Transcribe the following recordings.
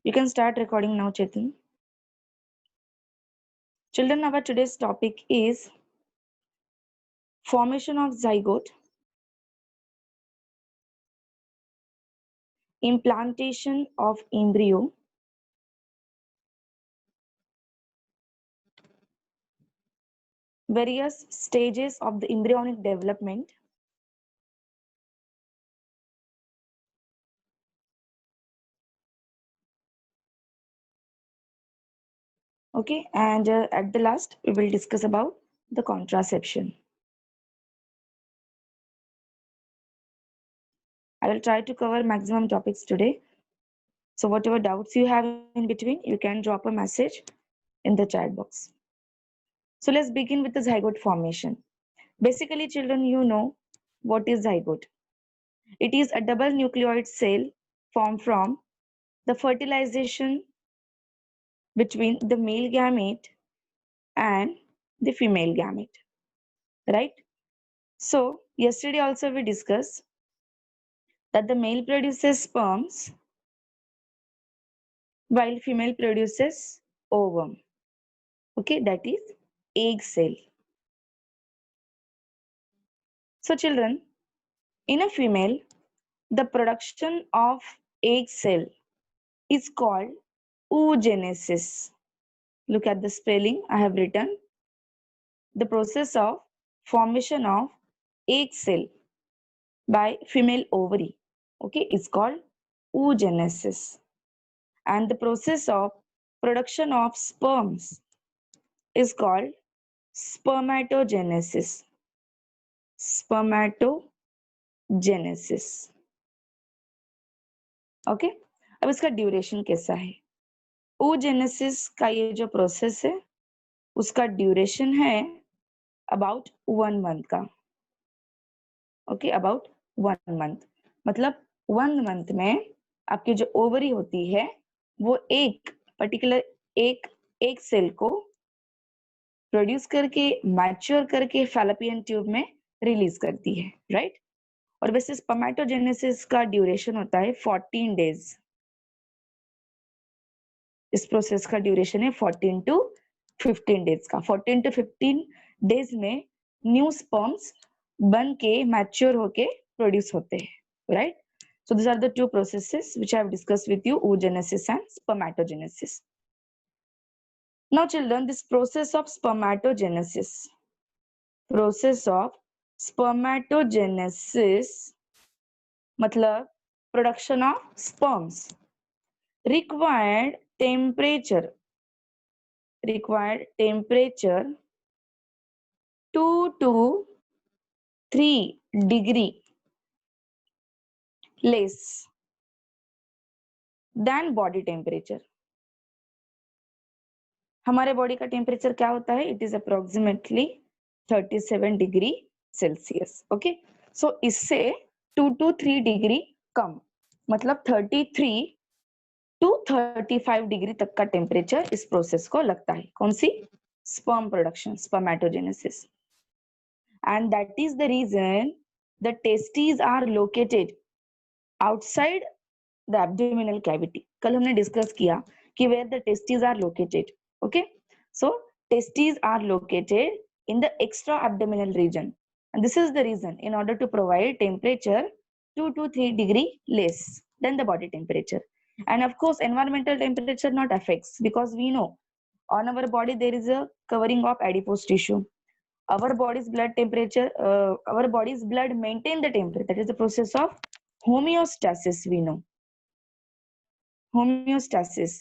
You can start recording now, Chetan. Children, our today's topic is formation of zygote, implantation of embryo, various stages of the embryonic development, okay, and at the last we will discuss about the contraception. I will try to cover maximum topics today. So whatever doubts you have in between, you can drop a message in the chat box. So let's begin with the zygote formation. Basically, children, you know what is zygote. It is a double nucleoid cell formed from the fertilization between the male gamete and the female gamete, right? So yesterday also we discussed that the male produces sperms while female produces ovum. Okay, that is egg cell. So children, in a female, the production of egg cell is called oogenesis. Look at the spelling I have written. The process of formation of egg cell by female ovary, okay, is called oogenesis. And the process of production of sperms is called spermatogenesis. Spermatogenesis. Okay अब इसका duration कैसा है? oogenesis का ये जो process है उसका duration है अबाउट 1 मंथ का. Okay, about 1 month. मतलब 1 मंथ में आपकी जो ओवरी होती है वो एक पर्टिकुलर एक सेल को प्रोड्यूस करके मैच्योर करके फैलोपियन ट्यूब में रिलीज करती है, राइट? और वैसे स्पर्मेटोजेनेसिस का ड्यूरेशन होता है 14 डेज. इस प्रोसेस का ड्यूरेशन है 14 to 15 डेज का. 14 to 15 डेज में न्यू स्पर्म्स बन के मैच्योर होके प्रोड्यूस होते हैं, right? So these are the two processes which I have discussed with you, oogenesis and spermatogenesis. Now children, this process of spermatogenesis मतलब production of sperms required temperature 2 to 3 degree less than body temperature. हमारे body का temperature क्या होता है? It is approximately 37 degree Celsius. Okay, so इससे 2 to 3 degree कम, मतलब 33 to 35 degree तक का टेम्परेचर इस प्रोसेस को लगता है. कौन सी? Sperm production, spermatogenesis. And that is the reason the testes are located outside the abdominal cavity. कल हमने डिस्कस किया कि where the testes are located. Okay, so testes are located in the extra abdominal region, and this is the reason in order to provide temperature 2 to 3 degree less than the body temperature. And of course environmental temperature not affects, because we know on our body there is a covering of adipose tissue. Our body's blood temperature, our body's blood maintain the temperature. That is the process of homeostasis. We know homeostasis,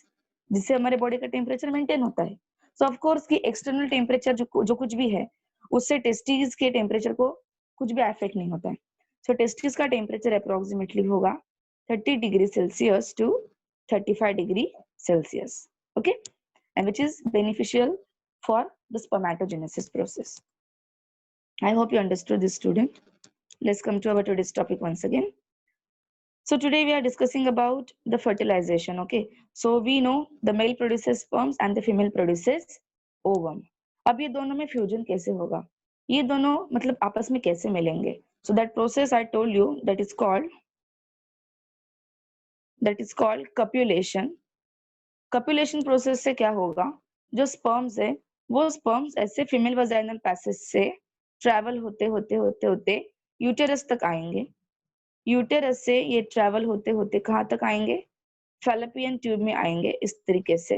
जिससे हमारे body का temperature maintain होता है. So of course की external temperature जो कुछ भी है उससे टेस्टिस के टेम्परेचर को कुछ भी अफेक्ट नहीं होता है. सो टेस्टिस का टेम्परेचर अप्रोक्सीमेटली होगा 30 degree Celsius to 35 degree Celsius. Okay, and which is beneficial for the spermatogenesis process. I hope you understood this student. Let's come to our today's topic once again. So today we are discussing about the fertilization. Okay, so we know the male produces sperms and the female produces ovum. अब ये दोनों में fusion कैसे होगा? ये दोनों मतलब आपस में कैसे मिलेंगे? So that process I told you that is called copulation. Copulation process से क्या होगा, जो स्पर्म्स है वो स्पर्म्स ऐसे फीमेल वजाइनल पैसेज से ट्रैवल होते होते होते होते यूटेरस तक आएंगे। यूटेरस से ये ट्रैवल होते होते कहाँ तक आएंगे, फैलोपियन ट्यूब में आएंगे इस तरीके से।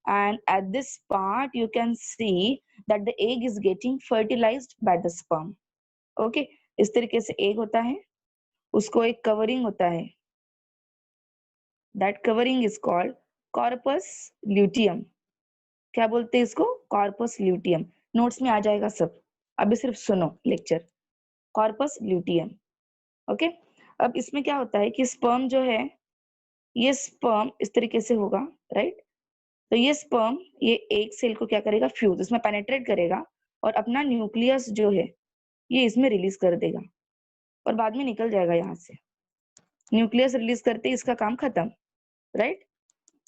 And at this part you can see that the egg is getting fertilized by the sperm. Okay, इस तरीके से एग होता है, उसको एक कवरिंग होता है, that covering is called corpus luteum. क्या बोलते हैं इसको, कॉर्पस ल्यूटियम। नोट्स में आ जाएगा सब, अभी सिर्फ सुनो लेक्चर, कॉर्पस ल्यूटियम। ओके, अब इसमें क्या होता है कि स्पर्म जो है, ये स्पर्म इस तरीके से होगा, राइट। तो ये स्पर्म ये एक सेल को क्या करेगा, फ्यूज, इसमें पेनेट्रेट करेगा और अपना न्यूक्लियस जो है ये इसमें रिलीज कर देगा और बाद में निकल जाएगा यहाँ से। न्यूक्लियस रिलीज करते ही इसका काम खत्म, राइट।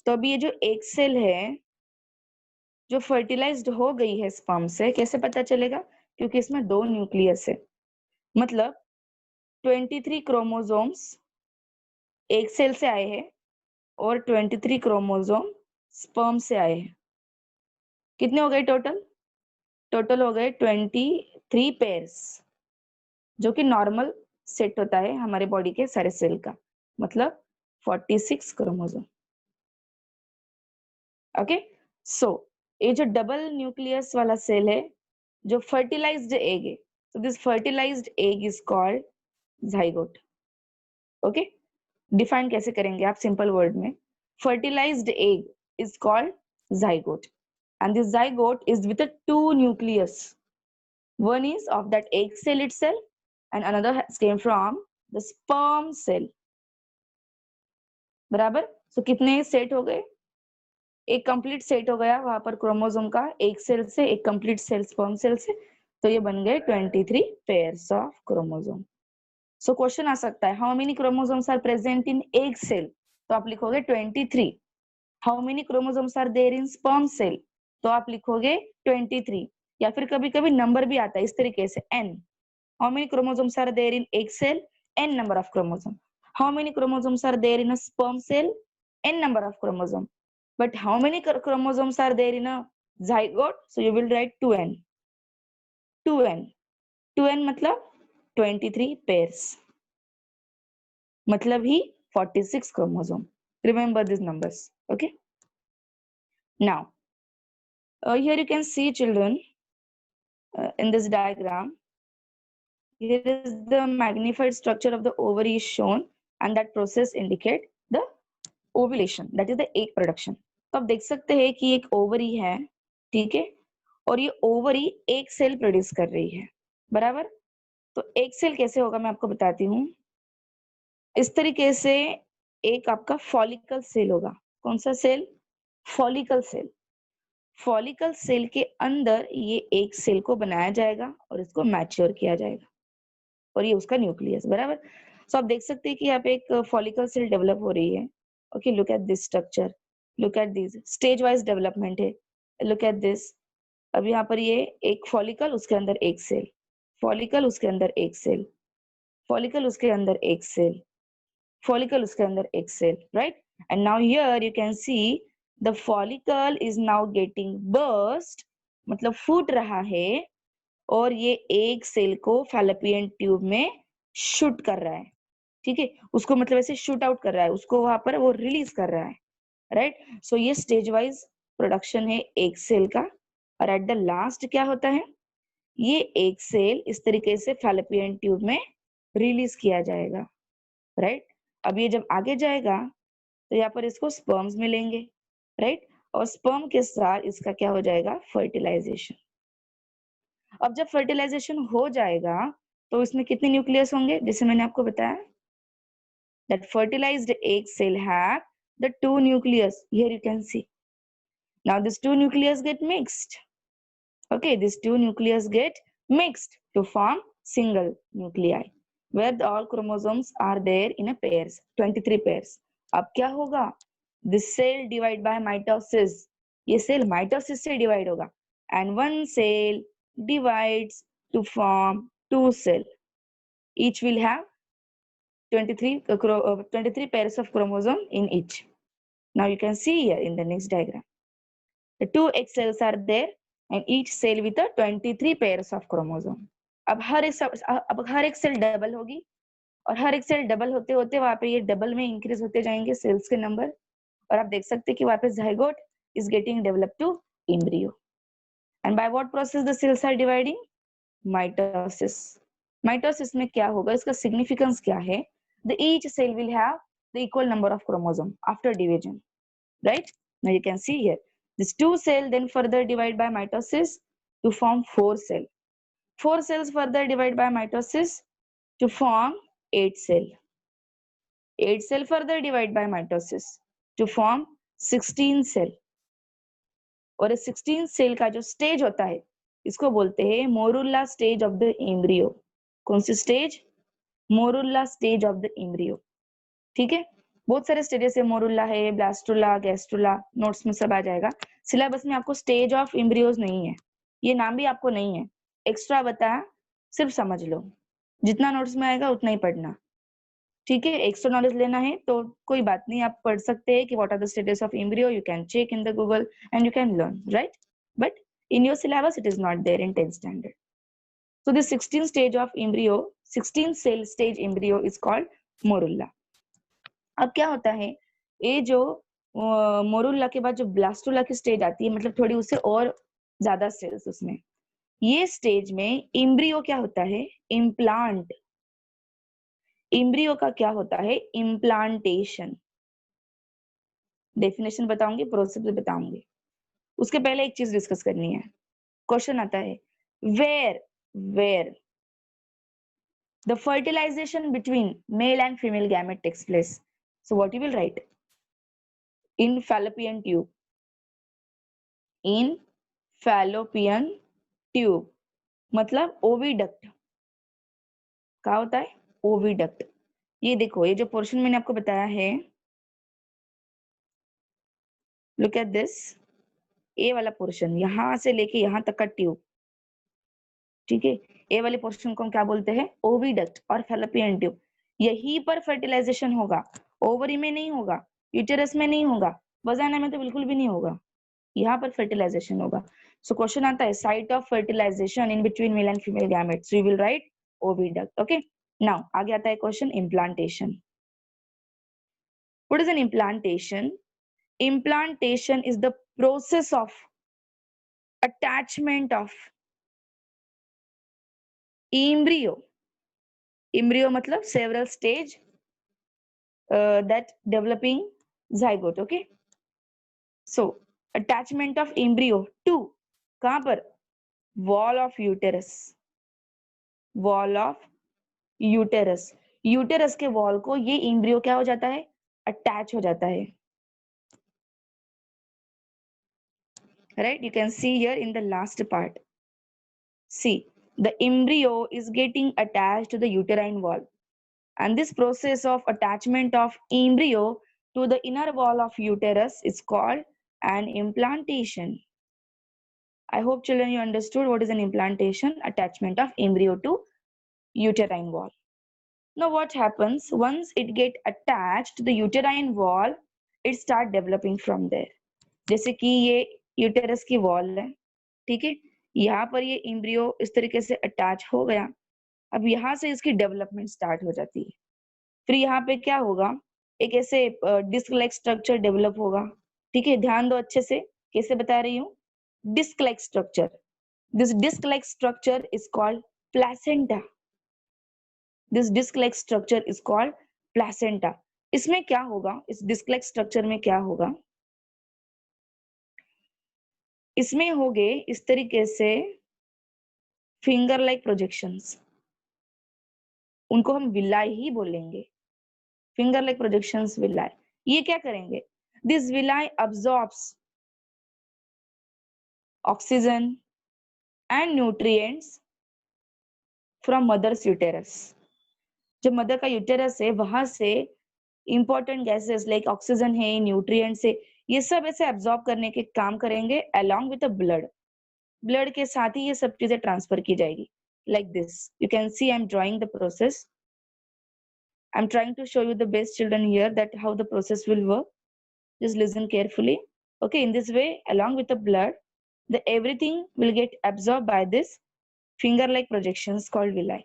तो अभी ये जो एक सेल है जो फर्टिलाइज्ड हो गई है स्पर्म से, कैसे पता चलेगा, क्योंकि इसमें 2 न्यूक्लियस है, मतलब 23 क्रोमोसोम्स एक सेल से आए हैं और 23 क्रोमोसोम स्पर्म से आए हैं। कितने हो गए टोटल, टोटल हो गए 23 पेयर्स, जो कि नॉर्मल सेट होता है हमारे बॉडी के सारे सेल का, मतलब 46 क्रोमोसोम। ओके, सो ये जो डबल न्यूक्लियस वाला सेल है जो फर्टिलाइज्ड एग है, so this fertilized egg is called zygote. Okay, define कैसे करेंगे आप सिंपल वर्ड में, fertilized egg is called zygote and this zygote is with a 2 nucleus. One is of that egg cell itself and another has came from the sperm cell. बराबर, सो कितने set हो गए, एक complete set हो गया वहां पर क्रोमोसोम का, एक सेल से, एक कंप्लीट सेल स्पर्म सेल से, तो ये बन गए 23 pairs of chromosome. So question आ सकता है, how many chromosomes are present in egg cell, तो आप लिखोगे 23। How many chromosomes are there in sperm cell, तो आप लिखोगे 23। या फिर कभी कभी नंबर भी आता है इस तरीके से, n। How many chromosomes are there in egg cell, n number of chromosome. How many chromosomes are there in a sperm cell, n number of chromosome. But how many chromosomes are there in a zygote, so you will write 2n. 2n 2n मतलब 23 pairs, मतलब ही 46 chromosome. Remember these numbers. Okay, now here you can see children, in this diagram here is the magnified structure of the ovary is shown and that process indicate the ovulation, that is the egg production. तो आप देख सकते हैं कि एक ovary है, ठीक है, और ये ओवरी एक सेल प्रोड्यूस कर रही है, बराबर। तो एक सेल कैसे होगा मैं आपको बताती हूँ, इस तरीके से एक आपका फॉलिकल सेल होगा। कौन सा cell, follicle cell. Follicle cell के अंदर ये एक सेल को बनाया जाएगा और इसको मैच्योर किया जाएगा और ये उसका न्यूक्लियस, बराबर। सो आप देख सकते हैं कि यहाँ पे एक फॉलिकल सेल डेवलप हो रही है। Okay, look at this structure, look at this stage wise development है, लुक एट दिस। अब यहाँ पर ये एक फॉलिकल, उसके अंदर एक सेल, फॉलिकल उसके अंदर एक सेल, फॉलिकल उसके अंदर एक सेल, फॉलिकल उसके अंदर एक cell, right. And now here you can see the follicle is now getting burst, मतलब फूट रहा है और ये एक सेल को फैलोपियन ट्यूब में शूट कर रहा है, ठीक है, उसको मतलब ऐसे शूट आउट कर रहा है, उसको वहां पर वो रिलीज कर रहा है, राइट। सो ये स्टेज वाइज प्रोडक्शन है एक सेल का। और एट द लास्ट क्या होता है, ये एक सेल इस तरीके से फैलोपियन ट्यूब में रिलीज किया जाएगा, राइट। अब ये जब आगे जाएगा तो यहाँ पर इसको स्पर्म्स मिलेंगे, राइट, और स्पर्म के साथ इसका क्या हो जाएगा, फर्टिलाइजेशन। अब जब फर्टिलाइजेशन हो जाएगा तो इसमें कितने न्यूक्लियस होंगे, जैसे मैंने आपको बताया, that fertilized egg cell have the 2 nucleus, here you can see. Now this 2 nucleus get mixed. Okay, these 2 nucleus get mixed to form single nuclei where all chromosomes are there in a pairs, 23 pairs. अब क्या होगा, this cell divide by mitosis, ये cell mitosis से divide होगा and one cell divides to form 2 cell, each will have 23 pairs of chromosome in each. Now you can see here in the next diagram. The two egg cells are there and each cell with a 23 pairs of chromosome. अब हर एक cell double होगी और हर एक cell double होते होते वहां पे ये डबल में इंक्रीज होते जाएंगे सेल्स के नंबर, और आप देख सकते हैं कि वहां पे zygote is getting developed to embryo. And by what process the cells are dividing? Mitosis. Mitosis में क्या होगा, इसका significance क्या है? The each cell will have the equal number of chromosome after division, right? Now you can see here, this 2 cell then further divide by mitosis to form 4 cell. 4 cells further divide by mitosis to form 8 cell. 8 cell further divide by mitosis to form 16 cell. और इस 16 cell का जो stage होता है इसको बोलते हैं morula stage of the embryo. कौन सी stage? Morula stage of the embryo. ठीक है, बहुत सारे स्टेजेस है, मोरुल्ला है, ब्लास्टुला, गैस्ट्रुला, नोट्स में सब आ जाएगा. सिलेबस में आपको स्टेज ऑफ एम्ब्रियोज नहीं है, ये नाम भी आपको नहीं है, एक्स्ट्रा बताया, सिर्फ समझ लो, जितना नोट्स में आएगा उतना ही पढ़ना. ठीक है, एक्स्ट्रा नॉलेज लेना है तो कोई बात नहीं, आप पढ़ सकते हैं कि what are the stages of embryo, you can check in the Google and you can learn, right? But in your syllabus it is not there in 10th standard. So the 16 stage of embryo, 16 cell stage embryo is called morula. अब क्या होता है, ये जो मोरुल्ला के बाद जो blastula की स्टेज आती है, मतलब थोड़ी उससे और ज्यादा सेल्स उसमें, ये स्टेज में एम्ब्रियो क्या होता है? इम्प्लांट. एम्ब्रियो का क्या होता है? इम्प्लांटेशन. डेफिनेशन बताऊंगी, प्रोसेस भी बताऊंगी. उसके पहले एक चीज डिस्कस करनी है. क्वेश्चन आता है, where the fertilization between male and female gamete takes place. So what you will write? In fallopian tube. In fallopian tube मतलब ओविडक्ट. क्या होता है? ओविडक्ट. ये देखो, ये जो पोर्शन मैंने आपको बताया है, लुक एट दिस, ए वाला पोर्शन यहां से लेके यहां तक का ट्यूब. ठीक है, ए वाले पोर्शन को हम क्या बोलते हैं? ओविडक्ट और फैलोपियन ट्यूब. यहीं पर फर्टिलाइजेशन होगा, ओवरी में नहीं होगा, यूटेरस में नहीं होगा, वजाना में तो बिल्कुल भी नहीं होगा, यहाँ पर फर्टिलाइजेशन होगा. सो क्वेश्चन आता है, site of fertilization in between male and female gametes, we will write oviduct. Okay, now आगे आता है question implantation. What is an implantation? Implantation is the process of attachment of embryo. Embryo मतलब several stage that developing zygote. Okay, so attachment of embryo to कहाँ पर? wall of uterus. wall of uterus. uterus के wall को ये embryo क्या हो जाता है? attach हो जाता है. right, you can see here in the last part. See, the embryo is getting attached to the uterine wall, and this process of attachment of embryo to the inner wall of uterus is called an implantation. I hope children you understood what is an implantation, attachment of embryo to uterine wall. Now what happens once it get attached to the uterine wall, it start developing from there. जैसे कि ये uterus की wall है, ठीक है, यहाँ पर ये एम्ब्रियो इस तरीके से अटैच हो गया. अब यहाँ से इसकी डेवलपमेंट स्टार्ट हो जाती है. फिर यहाँ पे क्या होगा, एक ऐसे डिस्क लाइक स्ट्रक्चर डेवलप होगा. ठीक है, ध्यान दो अच्छे से, कैसे बता रही हूँ. Disc like structure. This disc like structure is called placenta. This disc like structure is called placenta. इसमें क्या होगा, इस डिस्क लाइक स्ट्रक्चर में क्या होगा, इसमें होंगे इस तरीके से फिंगर लाइक प्रोजेक्शंस. उनको हम विलाई ही बोलेंगे, फिंगर लाइक प्रोजेक्शंस, विलाई. ये क्या करेंगे, this villi absorbs oxygen and nutrients from mother's uterus. जो मदर का यूटेरस है वहां से इंपॉर्टेंट गैसेस लाइक ऑक्सीजन है, न्यूट्रिएंट्स है, ये सब ऐसे एब्जॉर्ब करने के काम करेंगे along with the blood. Blood के साथ ही ये सब चीजें ट्रांसफर की जाएगी. like this, you can see I'm drawing the process. I'm trying to show you the best children here that how the process will work. just listen carefully. Okay, in this way, along with the blood, the everything will get absorbed by this finger like projections called villi.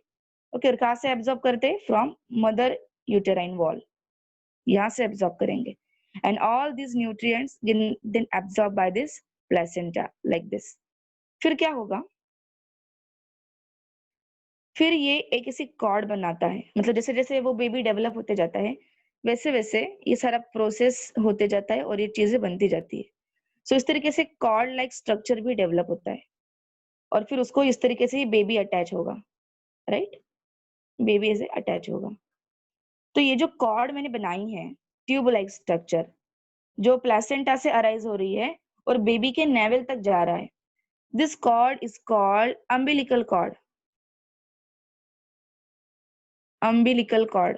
Okay, और कहाँ से absorb करते हैं? From mother uterine wall. यहाँ से absorb करेंगे. And all these nutrients then absorbed by this placenta like this. फिर क्या होगा? फिर ये एक ऐसी कॉर्ड बनाता है, मतलब जैसे जैसे वो बेबी डेवलप होते जाता है वैसे वैसे ये सारा प्रोसेस होते जाता है और ये चीजें बनती जाती है. सो इस तरीके से कॉर्ड लाइक स्ट्रक्चर भी डेवलप होता है और फिर उसको इस तरीके से बेबी अटैच होगा, राइट? बेबी ऐसे अटैच होगा. तो ये जो कॉर्ड मैंने बनाई है, ट्यूब लाइक स्ट्रक्चर, जो प्लेसेंटा से अराइज हो रही है और बेबी के नेवल तक जा रहा है, this cord is called umbilical cord. Umbilical cord.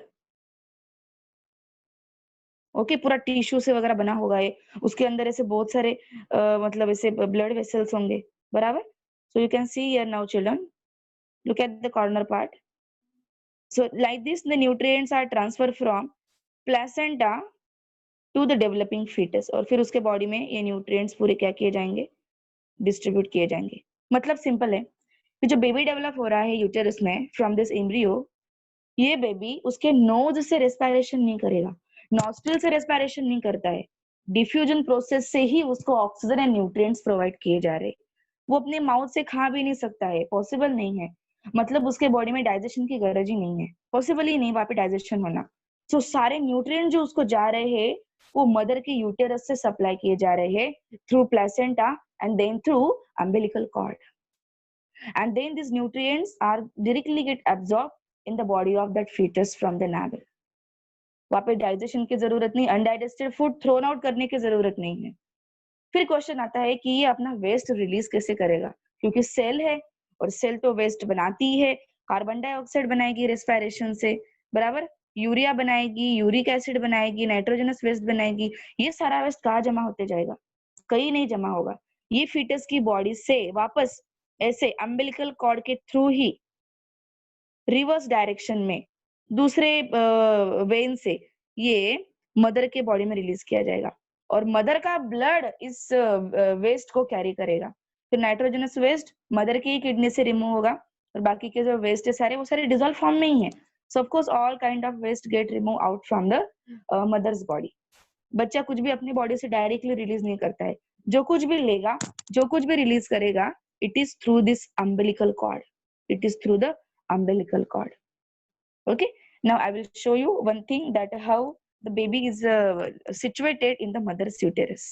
Okay, पूरा टिश्यू से वगैरह बना होगा ये, उसके अंदर ऐसे बहुत सारे मतलब ऐसे ब्लड वेसल्स होंगे, बराबर? So you can see here now children, look at the corner part. So like this the nutrients are transferred from placenta to the developing fetus और फिर उसके बॉडी में ये न्यूट्रिएंट्स पूरे क्या किए जाएंगे? डिस्ट्रीब्यूट किए जाएंगे. मतलब सिंपल है कि जो बेबी डेवलप हो रहा है यूटेरस में फ्रॉम दिस एम्ब्रियो, ये बेबी उसके नोज से रेस्पिरेशन नहीं करेगा, नॉस्ट्रिल से रेस्पिरेशन नहीं करता है, डिफ्यूजन प्रोसेस से ही उसको ऑक्सीजन एंड न्यूट्रिएंट्स प्रोवाइड किए जा रहे हैं. वो अपने माउथ से खा भी नहीं सकता है, पॉसिबल नहीं है. मतलब उसके बॉडी में डाइजेशन की गरज ही नहीं है, पॉसिबल ही नहीं वहां पे डाइजेशन होना. तो सारे न्यूट्रिएंट जो उसको जा रहे हैं वो मदर के यूटेरस से सप्लाई किए जा रहे हैं through placenta and then through umbilical cord. And then these nutrients are directly get absorbed in the body of that fetus from the navel. वहां पे डाइजेशन की जरूरत नहीं, अनडाइजेस्टेड फूड थ्रोन आउट करने की जरूरत नहीं है. फिर क्वेश्चन आता है कि ये अपना वेस्ट रिलीज कैसे करेगा, क्योंकि सेल है और सेल तो वेस्ट बनाती है, कार्बन डाइऑक्साइड बनाएगी रेस्पिरेशन से, बराबर? यूरिया बनाएगी, यूरिक एसिड बनाएगी, नाइट्रोजनस वेस्ट बनाएगी. ये सारा वेस्ट कहाँ जमा होते जाएगा? कहीं नहीं जमा होगा. ये फीटस की बॉडी से वापस ऐसे अम्बिलिकल कॉर्ड के थ्रू ही रिवर्स डायरेक्शन में दूसरे वेन से ये मदर के बॉडी में रिलीज किया जाएगा और मदर का ब्लड इस वेस्ट को कैरी करेगा. फिर नाइट्रोजनस वेस्ट मदर की किडनी से रिमूव होगा और बाकी के जो वेस्ट है सारे वो सारे डिजोल्व फॉर्म में ही है. So of course all kind of waste get remove out from the mother's body. बच्चा कुछ भी अपनी बॉडी से डायरेक्टली रिलीज नहीं करता है, जो कुछ भी लेगा, जो कुछ भी रिलीज करेगा, it is through this umbilical cord. It is through the umbilical cord. Okay, now I will show you one thing, that how the baby is situated in the mother's uterus.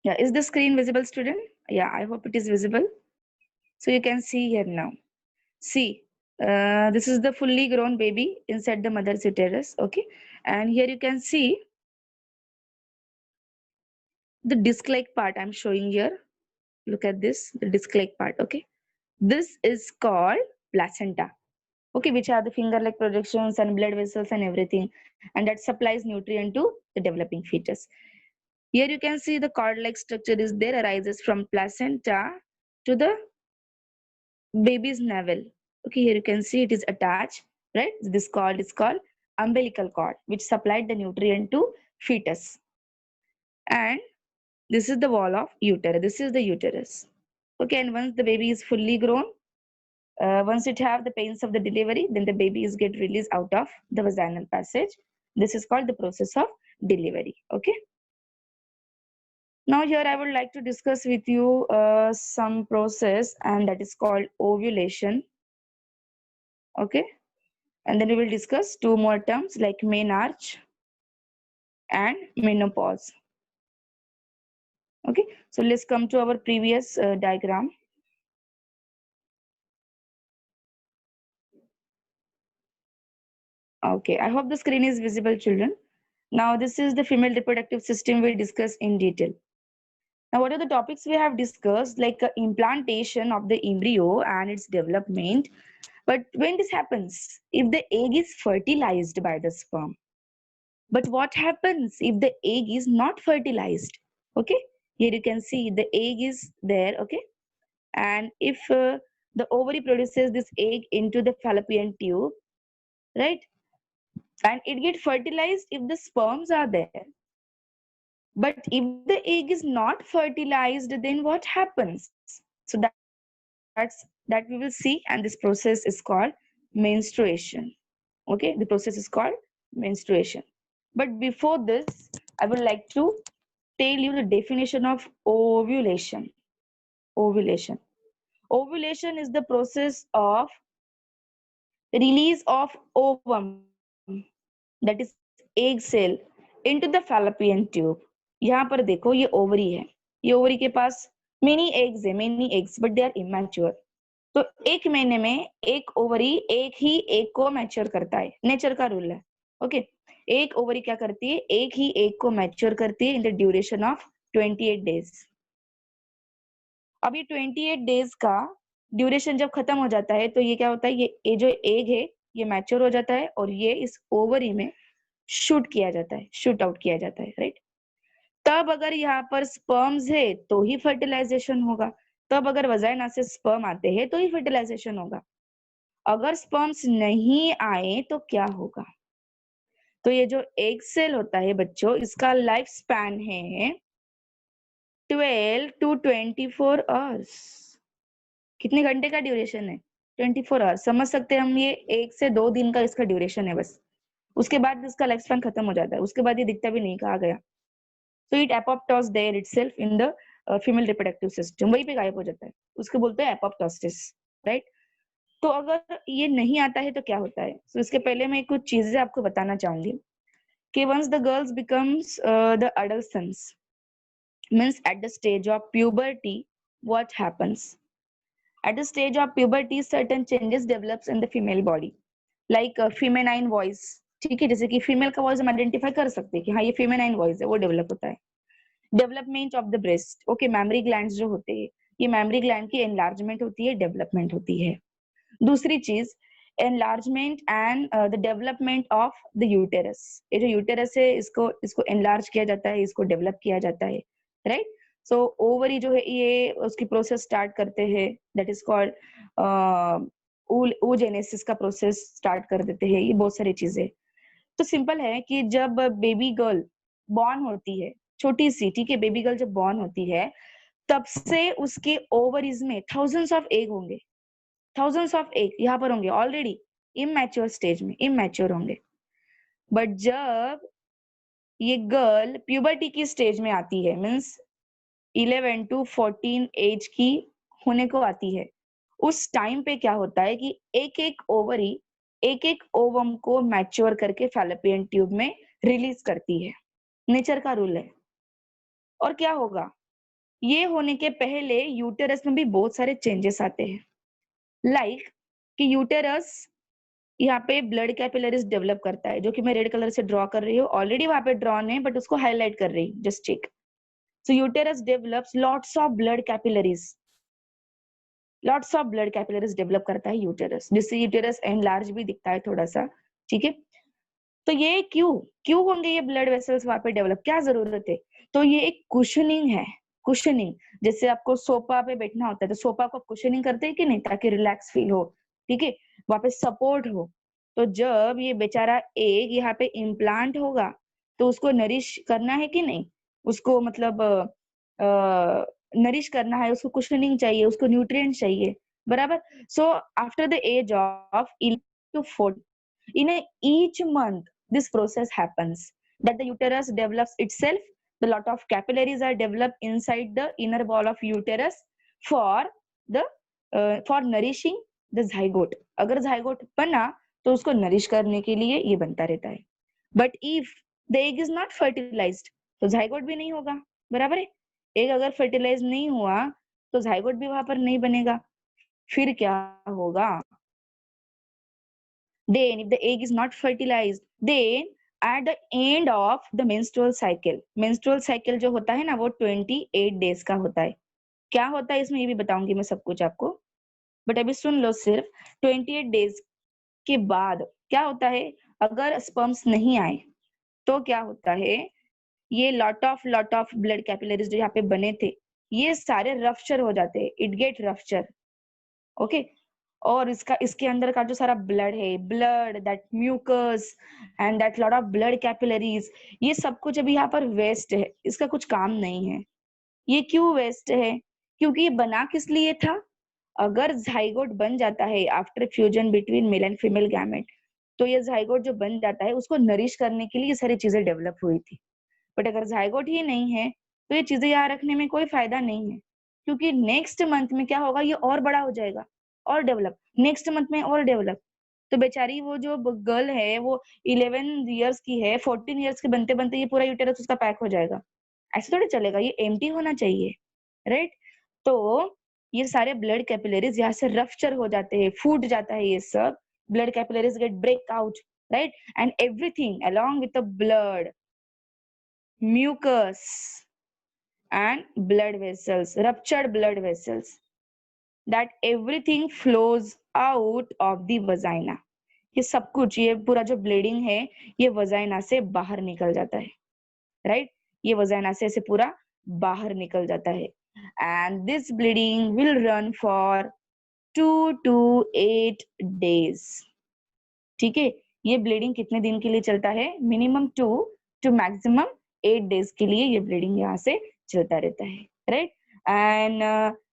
Yeah, is the screen visible, student? Yeah, I hope it is visible. So you can see here now. See, this is the fully grown baby inside the mother's uterus. Okay, and here you can see the disc-like part I'm showing here. Look at this, the disc-like part. Okay, this is called placenta. Okay, which are the finger-like projections and blood vessels and everything, and that supplies nutrient to the developing fetus. Here you can see the cord-like structure is there, arises from placenta to the baby's navel. Okay, here you can see it is attached, right? This cord is called umbilical cord, which supplied the nutrient to fetus. And this is the wall of uterus. This is the uterus. Okay, and once the baby is fully grown, once it have the pains of the delivery, then the baby is get released out of the vaginal passage. This is called the process of delivery. Okay, now here I would like to discuss with you some process, and that is called ovulation. Okay, and then we will discuss two more terms like menarche and menopause. Okay, so let's come to our previous diagram. Okay, I hope the screen is visible, children. Now this is the female reproductive system we discuss in detail. Now what are the topics we have discussed, like implantation of the embryo and its development. But when this happens, if the egg is fertilized by the sperm. But what happens if the egg is not fertilized? Okay, here you can see the egg is there. Okay, and if the ovary produces this egg into the fallopian tube, right? And it get fertilized if the sperms are there. But if the egg is not fertilized, then what happens? So that we will see, and this process is called menstruation. Okay, the process is called menstruation. But before this, I would like to tell you the definition of ovulation. Ovulation. Ovulation is the process of release of ovum, that is egg cell, into the fallopian tube. यहाँ पर देखो ये ovary है, ये ovary के पास many eggs but they are immature. तो एक महीने में एक ओवरी एक ही एग को मैच्योर करता है, नेचर का रूल है. ओके, एक ओवरी क्या करती है, एक ही एग को मैच्योर करती है in the duration of 28 days. अब ये 28 डेज का ड्यूरेशन जब खत्म हो जाता है तो ये क्या होता है, ये जो एग है ये मैच्योर हो जाता है और ये इस ओवरी में शूट किया जाता है, शूट आउट किया जाता है, राइट. तब अगर यहाँ पर स्पर्म्स है तो ही फर्टिलाइजेशन होगा, तब अगर वजाइना से स्पर्म आते हैं तो ही फर्टिलाइजेशन होगा. अगर स्पर्म्स नहीं आए तो क्या होगा? तो ये जो एग सेल होता है बच्चों, इसका लाइफ स्पैन है 12 to 24 आवर्स. कितने घंटे का ड्यूरेशन है? 24 आवर्स. समझ सकते हैं हम, ये 1 से 2 दिन का इसका ड्यूरेशन है बस. उसके बाद इसका लाइफ स्पैन खत्म हो जाता है, उसके बाद ये दिखता भी नहीं कहा गया. So it apoptosis there itself in the female reproductive system, वहीं पे गायब हो जाता है, उसको बोलते हैं apoptosis, right? तो अगर ये नहीं आता है तो क्या होता है? So इसके पहले मैं कुछ चीजें आपको बताना चाहूंगी कि once the girls becomes the adolescence, means at the stage of puberty, what happens? At the stage of puberty, certain changes develops in the female body, like feminine voice. ठीक है, जैसे कि फीमेल का वॉइस हम identify कर सकते हैं कि हाँ ये फेमिनाइन वॉइस है, वो डेवलप होता है. Development of the breast. Okay, memory glands जो होते हैं, ये मैमरी ग्लैंड की एनलार्जमेंट होती है, डेवलपमेंट होती है. दूसरी चीज, enlargement and the development of the uterus. ये जो यूटेरस है इसको इसको एनलार्ज किया जाता है, इसको डेवलप किया जाता है, राइट. सो ओवरी जो है ये उसकी प्रोसेस स्टार्ट करते हैं, दैट इज कॉल्ड oogenesis का प्रोसेस स्टार्ट कर देते हैं. ये बहुत सारी चीजें. तो सिंपल है कि जब बेबी गर्ल बॉर्न होती है, छोटी सी, ठीक है, बेबी गर्ल जब बॉर्न होती है तब से उसके ओवरीज में थाउजेंड्स ऑफ एग होंगे, थाउजेंड्स ऑफ एग यहाँ पर होंगे ऑलरेडी इमैच्योर स्टेज में, इमैच्योर होंगे. बट जब ये गर्ल प्यूबर्टी की स्टेज में आती है, मीन्स 11 to 14 एज की होने को आती है, उस टाइम पे क्या होता है कि एक एक ओवरी एक एक ओवम को मैच्योर करके फैलोपियन ट्यूब में रिलीज करती है. नेचर का रूल है. और क्या होगा, ये होने के पहले यूटेरस में भी बहुत सारे चेंजेस आते हैं, लाइक कि यूटेरस यहाँ पे ब्लड कैपिलरीज डेवलप करता है, जो कि मैं रेड कलर से ड्रॉ कर रही हूँ, ऑलरेडी वहां पे ड्रॉन है बट उसको हाईलाइट कर रही हूँ, just check. So uterus develops lots of blood capillaries, lots of blood capillaries develop करता है यूटेरस, जिससे यूटेरस एनलार्ज भी दिखता है थोड़ा सा, ठीक है. तो ये क्यों क्यों होंगे ये ब्लड वेसल्स वहां पे डेवलप, क्या जरूरत है? तो ये एक कुशनिंग है, कुशनिंग. जैसे आपको सोफा पे बैठना होता है तो सोफा को कुशनिंग करते हैं कि नहीं, ताकि रिलैक्स फील हो, ठीक है, वहां पे सपोर्ट हो. तो जब ये बेचारा एग यहाँ पे इम्प्लांट होगा तो उसको नरिश करना है कि नहीं, उसको मतलब नरिश करना है, उसको कुशनिंग चाहिए, उसको न्यूट्रिएंट चाहिए, बराबर. So after the age of 11 to 14, in each month this process happens, that the uterus develops itself. The lot of capillaries are developed inside the inner wall of uterus for the for nourishing the zygote. अगर zygote बना तो उसको nourish करने के लिए ये बनता रहता है. But if the egg is not fertilized तो zygote भी नहीं होगा, बराबर है. एग अगर फर्टिलाइज नहीं हुआ तो zygote भी वहां पर नहीं बनेगा. फिर क्या होगा? Then if the egg is not fertilized, then at the end of the menstrual cycle जो होता है ना वो 28 days का होता है. क्या होता है इसमें ये भी बताऊंगी मैं सब कुछ आपको, बट अभी सुन लो सिर्फ. 28 days के बाद क्या होता है, अगर स्पर्म्स नहीं आए तो क्या होता है, ये लॉट ऑफ ब्लड कैपिलरीज जो यहाँ पे बने थे ये सारे रफ्चर हो जाते हैं, इट गेट रफ्चर. ओके, और इसके अंदर का जो सारा ब्लड है, blood, that mucus and that lot of blood capillaries, ये सब कुछ अभी यहाँ पर वेस्ट है, इसका कुछ काम नहीं है। ये क्यों वेस्ट है? क्योंकि ये बना किस लिए था? अगर जाइगोट बन जाता है after fusion between male and female gamete, तो ये जाइगोट जो बन जाता है उसको नरिश करने के लिए ये सारी चीजें डेवलप हुई थी। बट अगर जाइगोट ही नहीं है तो ये चीजें यहाँ रखने में कोई फायदा नहीं है, क्योंकि नेक्स्ट मंथ में क्या होगा, ये और बड़ा हो जाएगा और डेवलप, नेक्स्ट मंथ में और डेवलप। तो बेचारी वो जो गर्ल है वो 11 इयर्स की है, 14 इयर्स के बनते बनते ये पूरा यूटेरस उसका पैक हो जाएगा। ऐसे थोड़ी चलेगा, ये एम्प्टी होना चाहिए, राइट? तो ये सारे ब्लड कैपिलरीज यहाँ से रफ्चर हो जाते हैं, फूट जाता है ये सब, blood capillaries get break out, right? And everything along with the blood, mucus and blood vessels, ruptured blood vessels, that everything flows out of the vagina. ये सब कुछ, ये पूरा जो ब्लीडिंग है ये वजाइना से बाहर निकल जाता है, राइट? ये वजाइना से ऐसे पूरा बाहर निकल जाता है। And this bleeding will run for 2 to 8 days। ठीक है, ये ब्लीडिंग कितने दिन के लिए चलता है? मिनिमम 2 to मैक्सिमम 8 डेज के लिए ये ब्लीडिंग यहाँ से चलता रहता है, right? And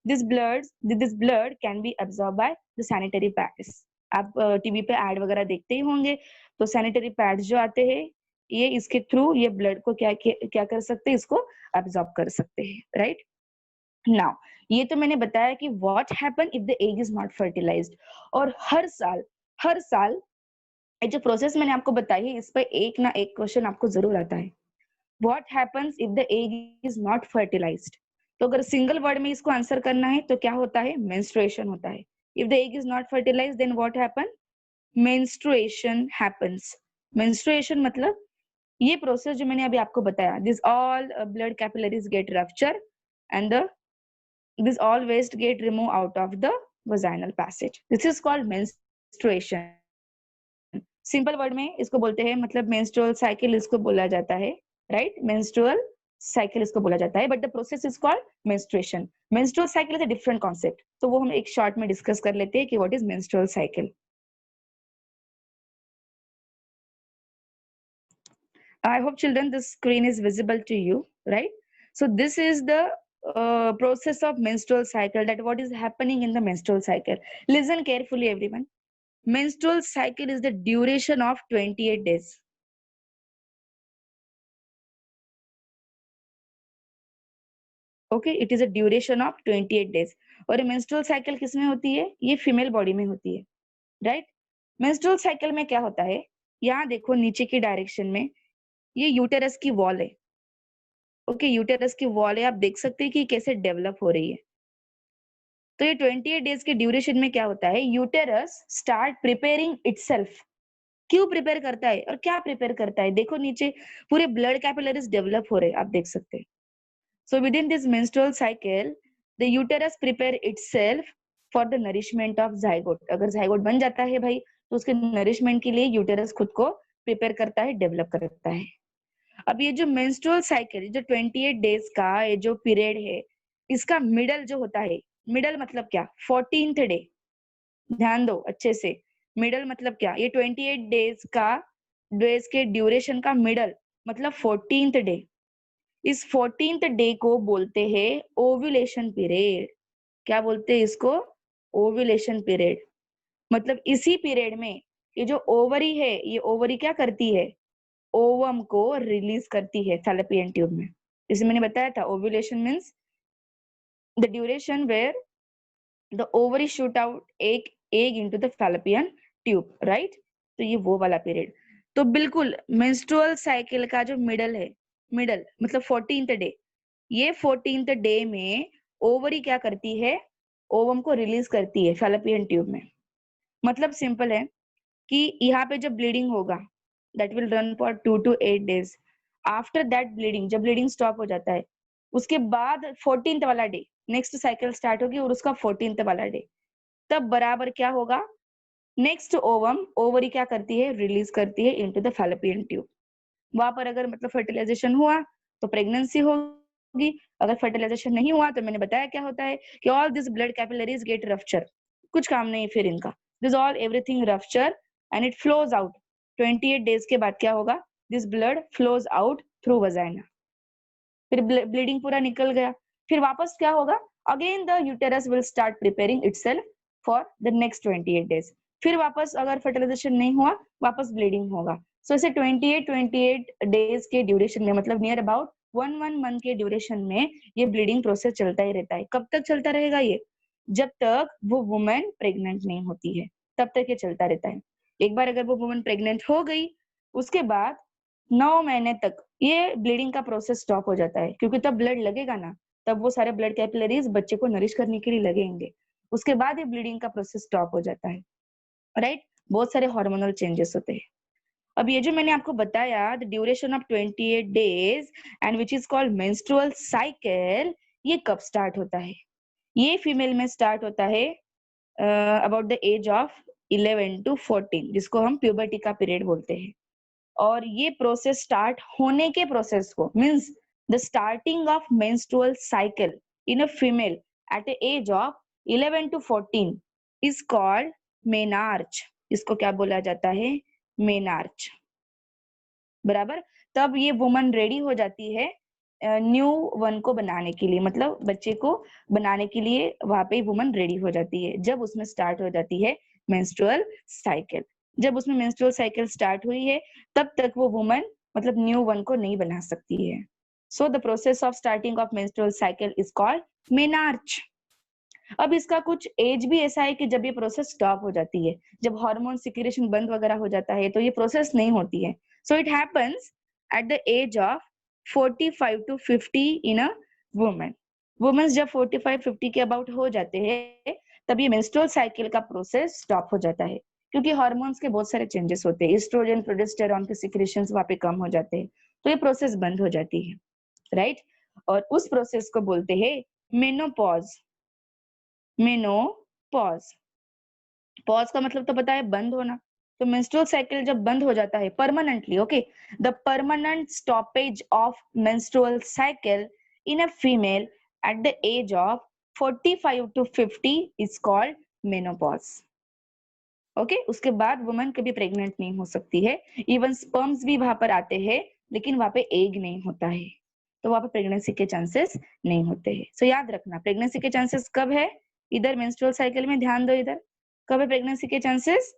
this blood can be absorb by the sanitary pads. आप टीवी पे एड वगैरह देखते ही होंगे, तो सैनिटरी पैड्स जो आते हैं ये इसके थ्रू ये ब्लड को क्या कर सकते हैं, इसको अब्सॉर्ब कर सकते हैं, राइट? नाउ ये तो मैंने बताया कि what happen if the egg is not fertilized. और हर साल ये जो प्रोसेस मैंने आपको बताई है, इस पर एक ना एक क्वेश्चन आपको जरूर आता है। What happens if the egg is not fertilized? तो अगर सिंगल वर्ड में इसको आंसर करना है तो क्या होता है? मेंस्ट्रुएशन होता है। If the egg is not fertilized then what happen? Menstruation happens. Menstruation मतलब ये प्रोसेस जो मैंने अभी आपको बताया, this all blood capillaries get rupture and this all waste get remove out of the vaginal passage. This is called menstruation. Simple word में इसको बोलते हैं, मतलब मेंस्ट्रुअल साइकिल इसको बोला जाता है, राइट? मेंस्ट्रुअल साइकिल इसको बोला जाता है, but the process is called menstruation. Menstrual cycle is a different concept, तो वो हम एक शॉर्ट में डिस्कस कर लेते हैं कि what is menstrual cycle. I hope children the screen is visible to you, right? So this is the process of menstrual cycle, that what is happening in the menstrual cycle. Listen carefully everyone. Menstrual cycle is the duration of 28 days. Okay, it is a duration of 28 days. और menstrual cycle किसमें होती है? ये female body में होती है, right? Menstrual cycle में क्या होता है, यहाँ देखो नीचे की डायरेक्शन में ये यूटेरस की वॉल है। ओके, यूटेरस की वॉल है, आप देख सकते हैं कि कैसे डेवलप हो रही है। तो ये 28 डेज के ड्यूरेशन में क्या होता है, यूटेरस स्टार्ट प्रिपेयरिंग इटसेल्फ। क्यों प्रिपेयर करता है और क्या प्रिपेयर करता है? देखो नीचे पूरे ब्लड कैपिलरीज डेवलप हो रहे हैं, आप देख सकते हैं। So within this menstrual cycle, the uterus prepare itself for the nourishment of zygote. अगर zygote बन जाता है भाई, तो उसके nourishment के लिए यूटेरस खुद को प्रिपेयर करता है, डेवलप करता है। अब ये जो menstrual cycle, जो 28 डेज का ये जो पीरियड है, इसका मिडल जो होता है, मिडल मतलब क्या? 14th day. ध्यान दो अच्छे से, मिडल मतलब क्या? ये 28 डेज के ड्यूरेशन का मिडल मतलब 14th डे। इस 14th डे को बोलते हैं ओव्यूलेशन पीरियड। क्या बोलते हैं इसको? Ovulation period. मतलब इसी पीरियड में ये जो ओवरी है, ये ओवरी क्या करती है? ओवम को रिलीज करती है फैलोपियन ट्यूब में। जैसे मैंने बताया था, ovulation means the duration where the ovary shoot out egg into the fallopian tube, right? तो ये वो वाला पीरियड। तो बिल्कुल मेंस्ट्रुअल साइकिल का जो मिडल है, मिडल मतलब 14th डे, ये 14th डे में ओवरी क्या करती है? ओवम को रिलीज करती है फैलोपियन ट्यूब में। मतलब सिंपल है कि यहाँ पे जब ब्लीडिंग होगा, that will run for 2 to 8 days। After that bleeding, जब ब्लीडिंग स्टॉप हो जाता है, उसके बाद 14th वाला डे नेक्स्ट साइकिल स्टार्ट होगी, और उसका 14th वाला डे, तब बराबर क्या होगा? नेक्स्ट ओवम, ओवरी क्या करती है? रिलीज करती है इनटू द फैलोपियन ट्यूब। वहां पर अगर मतलब फर्टिलाइजेशन हुआ तो प्रेगनेंसी होगी, अगर फर्टिलाइजेशन नहीं हुआ तो मैंने बताया क्या होता है कि all this blood capillaries get rupture. कुछ काम नहीं फिर इनका। This all everything rupture and it flows out. 28 days के बाद क्या होगा? This blood flows out through vagina. फिर ब्लीडिंग पूरा निकल गया, फिर वापस क्या होगा? Again the uterus will start preparing itself for the next 28 days. फिर वापस अगर फर्टिलाइजेशन नहीं हुआ, वापस ब्लीडिंग होगा। सो इसे 28 डेज के ड्यूरेशन में, मतलब नियर अबाउट 1 मंथ के ड्यूरेशन में ये ब्लीडिंग प्रोसेस चलता ही रहता है। कब तक चलता रहेगा ये? जब तक वो वुमन प्रेग्नेंट नहीं होती है, तब तक ये चलता रहता है। एक बार अगर वो वुमन प्रेग्नेंट हो गई, उसके बाद 9 महीने तक ये ब्लीडिंग का प्रोसेस स्टॉप हो जाता है, क्योंकि तब ब्लड लगेगा ना, तब वो सारे ब्लड कैपिलरीज बच्चे को नरिश करने के लिए लगेंगे। उसके बाद ये ब्लीडिंग का प्रोसेस स्टॉप हो जाता है, राइट? बहुत सारे हार्मोनल चेंजेस होते हैं। अब ये जो मैंने आपको बताया, the duration of 28 days and which is called menstrual cycle, ये कब स्टार्ट होता है? ये फीमेल में स्टार्ट होता है about the age of 11 to 14, जिसको हम प्यूबर्टी का पीरियड बोलते हैं। और ये प्रोसेस स्टार्ट होने के प्रोसेस को, means the starting of menstrual cycle in a female at a age of 11 to 14 is called menarche. इसको क्या बोला जाता है? मेनार्च। बराबर? तब ये वुमन रेडी हो जाती है न्यू वन को बनाने के लिए, मतलब बच्चे को बनाने के लिए वहां पे वुमन रेडी हो जाती है, जब उसमें स्टार्ट हो जाती है मेंस्ट्रुअल साइकिल। जब उसमें मेंस्ट्रुअल साइकिल स्टार्ट हुई है, तब तक वो वुमन मतलब न्यू वन को नहीं बना सकती है। So the process of starting of menstrual cycle is called menarche. अब इसका कुछ एज भी ऐसा है कि जब ये प्रोसेस स्टॉप हो जाती है, जब हार्मोन सिक्रेशन बंद वगैरह हो जाता है, तो ये प्रोसेस नहीं होती है। So it happens at the age of 45 to 50 in a woman. Womens जब 45-50 के अबाउट हो जाते हैं, तब ये मेंस्ट्रुअल साइकिल का प्रोसेस स्टॉप हो जाता है, क्योंकि हार्मोन्स के बहुत सारे चेंजेस होते हैं, एस्ट्रोजन प्रोजेस्टेरॉन के सिक्रेशंस वहां पे कम हो जाते हैं, तो ये प्रोसेस बंद हो जाती है, राइट? और उस प्रोसेस को बोलते हैं मेनोपॉज। मेनोपॉज। पॉज का मतलब तो पता है, बंद होना। तो मेंस्ट्रुअल साइकिल जब बंद हो जाता है permanently, okay, the permanent stoppage of menstrual cycle in a female at the age of 45 to 50 is called menopause. Okay, उसके बाद वुमन कभी प्रेग्नेंट नहीं हो सकती है। इवन स्पर्म्स भी वहां पर आते हैं, लेकिन वहां पे एग नहीं होता है, तो वहां पर प्रेगनेंसी के चांसेस नहीं होते हैं। सो याद रखना, प्रेगनेंसी के चांसेस कब है? इधर मेंस्ट्रुअल साइकिल में ध्यान दो, इधर कब है प्रेगनेंसी के chances?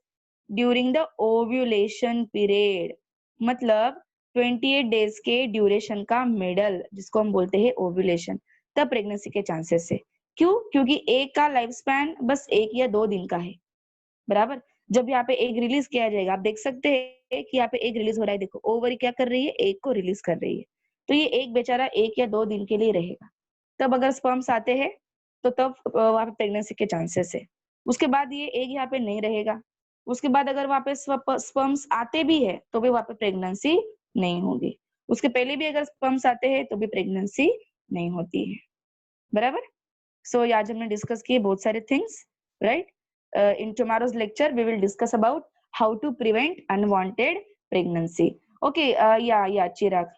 During the ovulation period, मतलब 28 डेज के ड्यूरेशन का मिडल, जिसको हम बोलते हैं ओव्यूलेशन, तब प्रेगनेंसी के चांसेस है। क्यों? क्योंकि एग का लाइफ स्पैन बस 1 या 2 दिन का है, बराबर? जब यहाँ पे एग रिलीज किया जाएगा, आप देख सकते हैं कि यहाँ पे एग रिलीज हो रहा है, देखो ओवरी क्या कर रही है? एग को रिलीज कर रही है। तो ये एग बेचारा 1 या 2 दिन के लिए रहेगा। तब अगर स्पर्म्स आते हैं, तो तब वहां पे प्रेगनेंसी के चांसेस है। उसके बाद ये एग यहाँ पे नहीं रहेगा। उसके बाद अगर वहां पे स्पर्म्स आते भी है, तो भी वहां पे प्रेगनेंसी नहीं होगी। उसके पहले भी अगर स्पर्म्स आते हैं, तो भी प्रेगनेंसी नहीं होती है, बराबर? So आज हमने डिस्कस किए बहुत सारे things, right? In tomorrow's lecture we will discuss about how to prevent unwanted pregnancy. Okay, yeah, Chirag.